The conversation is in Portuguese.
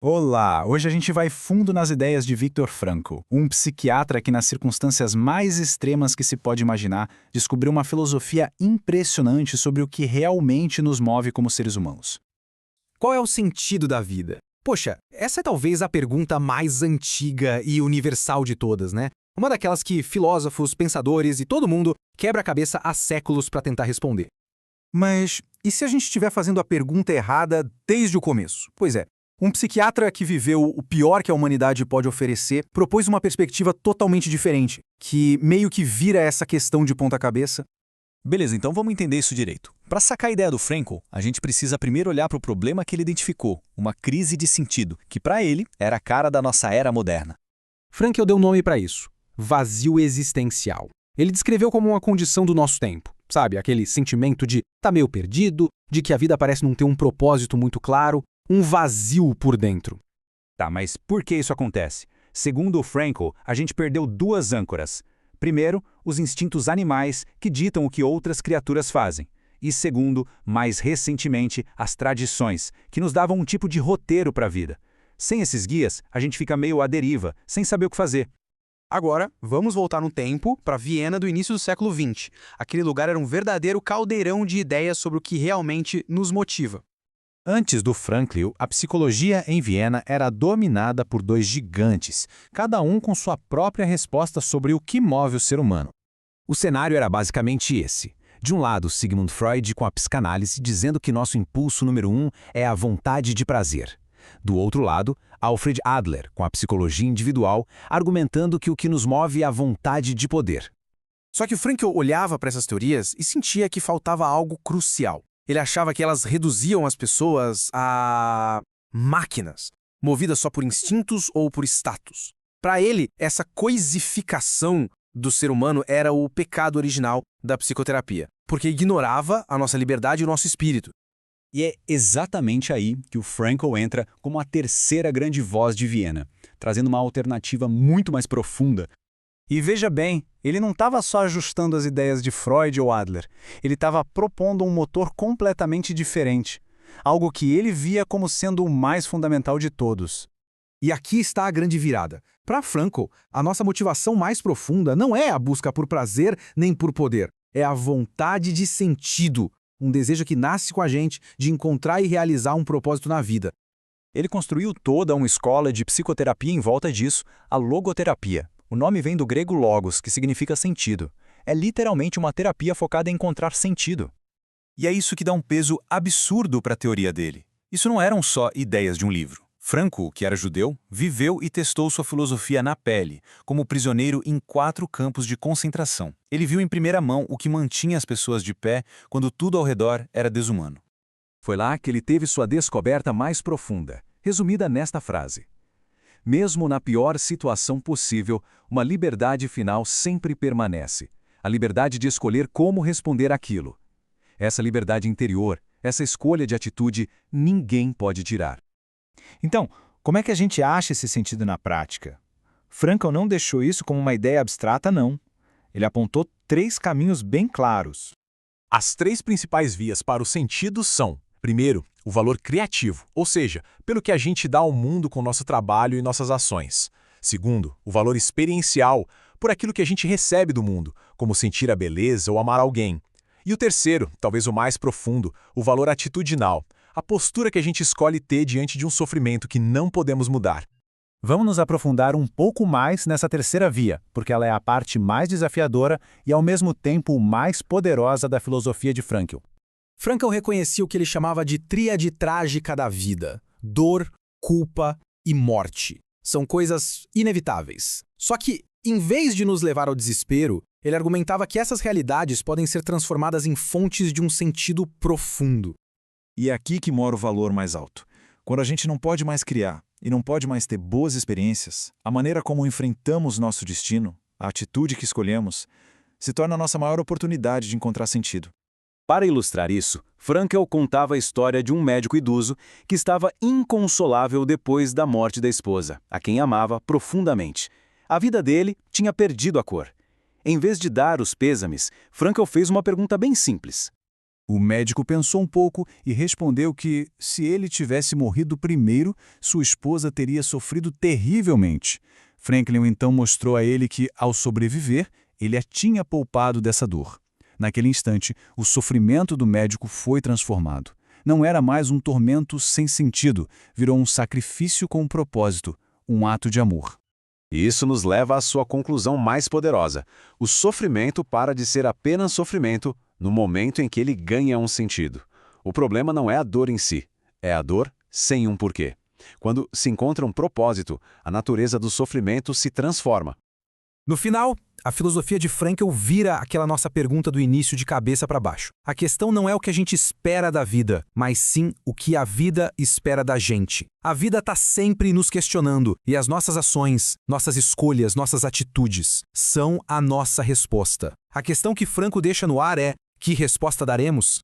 Olá! Hoje a gente vai fundo nas ideias de Viktor Frankl, um psiquiatra que, nas circunstâncias mais extremas que se pode imaginar, descobriu uma filosofia impressionante sobre o que realmente nos move como seres humanos. Qual é o sentido da vida? Poxa, essa é talvez a pergunta mais antiga e universal de todas, né? Uma daquelas que filósofos, pensadores e todo mundo quebra a cabeça há séculos para tentar responder. Mas e se a gente estiver fazendo a pergunta errada desde o começo? Pois é, um psiquiatra que viveu o pior que a humanidade pode oferecer propôs uma perspectiva totalmente diferente, que meio que vira essa questão de ponta cabeça. Beleza, então vamos entender isso direito. Para sacar a ideia do Frankl, a gente precisa primeiro olhar para o problema que ele identificou, uma crise de sentido, que para ele era a cara da nossa era moderna. Frankl deu nome para isso: vazio existencial. Ele descreveu como uma condição do nosso tempo. Sabe, aquele sentimento de tá meio perdido, de que a vida parece não ter um propósito muito claro, um vazio por dentro. Tá, mas por que isso acontece? Segundo o Frankl, a gente perdeu duas âncoras. Primeiro, os instintos animais que ditam o que outras criaturas fazem. E segundo, mais recentemente, as tradições, que nos davam um tipo de roteiro para a vida. Sem esses guias, a gente fica meio à deriva, sem saber o que fazer. Agora, vamos voltar no tempo para Viena do início do século XX. Aquele lugar era um verdadeiro caldeirão de ideias sobre o que realmente nos motiva. Antes do Frankl, a psicologia em Viena era dominada por dois gigantes, cada um com sua própria resposta sobre o que move o ser humano. O cenário era basicamente esse. De um lado, Sigmund Freud com a psicanálise dizendo que nosso impulso número 1 é a vontade de prazer. Do outro lado, Alfred Adler, com a psicologia individual, argumentando que o que nos move é a vontade de poder. Só que o Frankl olhava para essas teorias e sentia que faltava algo crucial. Ele achava que elas reduziam as pessoas a máquinas, movidas só por instintos ou por status. Para ele, essa coisificação do ser humano era o pecado original da psicoterapia, porque ignorava a nossa liberdade e o nosso espírito. E é exatamente aí que o Frankl entra como a terceira grande voz de Viena, trazendo uma alternativa muito mais profunda. E veja bem, ele não estava só ajustando as ideias de Freud ou Adler, ele estava propondo um motor completamente diferente, algo que ele via como sendo o mais fundamental de todos. E aqui está a grande virada. Para Frankl, a nossa motivação mais profunda não é a busca por prazer nem por poder, é a vontade de sentido, um desejo que nasce com a gente de encontrar e realizar um propósito na vida. Ele construiu toda uma escola de psicoterapia em volta disso, a logoterapia. O nome vem do grego logos, que significa sentido. É literalmente uma terapia focada em encontrar sentido. E é isso que dá um peso absurdo para a teoria dele. Isso não eram só ideias de um livro. Frankl, que era judeu, viveu e testou sua filosofia na pele, como prisioneiro em 4 campos de concentração. Ele viu em primeira mão o que mantinha as pessoas de pé quando tudo ao redor era desumano. Foi lá que ele teve sua descoberta mais profunda, resumida nesta frase: mesmo na pior situação possível, uma liberdade final sempre permanece. A liberdade de escolher como responder àquilo. Essa liberdade interior, essa escolha de atitude, ninguém pode tirar. Então, como é que a gente acha esse sentido na prática? Frankl não deixou isso como uma ideia abstrata, não. Ele apontou 3 caminhos bem claros. As 3 principais vias para o sentido são: primeiro, o valor criativo, ou seja, pelo que a gente dá ao mundo com nosso trabalho e nossas ações. Segundo, o valor experiencial, por aquilo que a gente recebe do mundo, como sentir a beleza ou amar alguém. E o terceiro, talvez o mais profundo, o valor atitudinal, a postura que a gente escolhe ter diante de um sofrimento que não podemos mudar. Vamos nos aprofundar um pouco mais nessa terceira via, porque ela é a parte mais desafiadora e, ao mesmo tempo, mais poderosa da filosofia de Frankl. Frankl reconhecia o que ele chamava de tríade trágica da vida: dor, culpa e morte. São coisas inevitáveis. Só que, em vez de nos levar ao desespero, ele argumentava que essas realidades podem ser transformadas em fontes de um sentido profundo. E é aqui que mora o valor mais alto. Quando a gente não pode mais criar e não pode mais ter boas experiências, a maneira como enfrentamos nosso destino, a atitude que escolhemos, se torna a nossa maior oportunidade de encontrar sentido. Para ilustrar isso, Frankl contava a história de um médico idoso que estava inconsolável depois da morte da esposa, a quem amava profundamente. A vida dele tinha perdido a cor. Em vez de dar os pêsames, Frankl fez uma pergunta bem simples: O médico pensou um pouco e respondeu que, se ele tivesse morrido primeiro, sua esposa teria sofrido terrivelmente. Franklin então mostrou a ele que, ao sobreviver, ele a tinha poupado dessa dor. Naquele instante, o sofrimento do médico foi transformado. Não era mais um tormento sem sentido, virou um sacrifício com um propósito, um ato de amor. Isso nos leva à sua conclusão mais poderosa. O sofrimento para de ser apenas sofrimento no momento em que ele ganha um sentido. O problema não é a dor em si, é a dor sem um porquê. Quando se encontra um propósito, a natureza do sofrimento se transforma. No final, a filosofia de Frankl vira aquela nossa pergunta do início de cabeça para baixo. A questão não é o que a gente espera da vida, mas sim o que a vida espera da gente. A vida está sempre nos questionando, e as nossas ações, nossas escolhas, nossas atitudes são a nossa resposta. A questão que Frankl deixa no ar é: que resposta daremos?